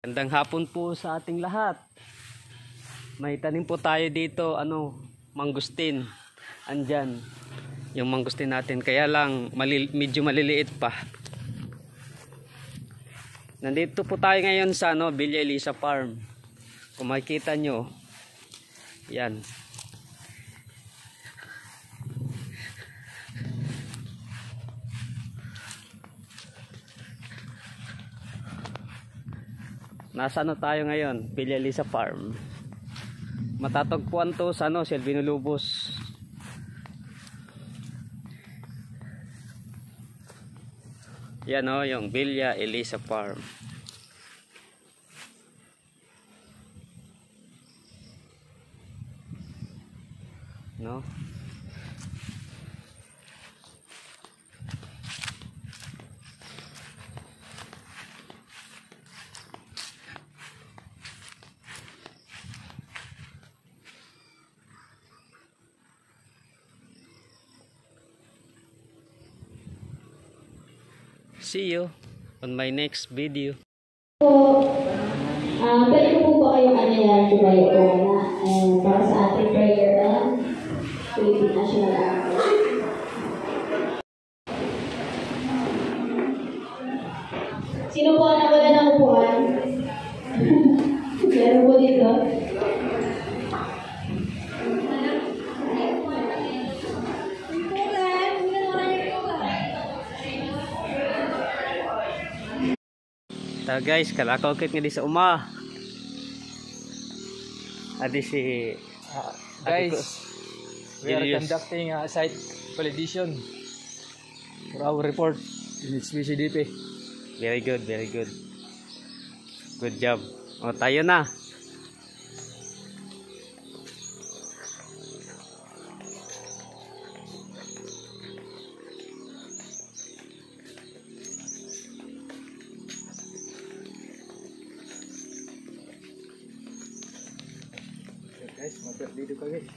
Gandang hapon po sa ating lahat. May tanim po tayo dito, mangustin. Andyan, yung mangustin natin. Kaya lang, medyo maliliit pa. Nandito po tayo ngayon sa Villa Elisa Farm. Kung makikita nyo, yan. Nasa tayo ngayon? Villa Elisa Farm. Matatagpuan to sa Silvino Lubos. Yan yung Villa Elisa Farm. No? See you on my next video. Pwede po ba kayong tumayo po na para sa ating prayer ng Philippine National Anthem? Sino po ang nawala ng upuan? Meron po dito. Guys, kalakaw-kit nga di sa uma. Adi si guys, we are conducting a site validation for our report in HPCDP. Very good, very good. Good job. O, tayo na. Guys, mag-update ka guys.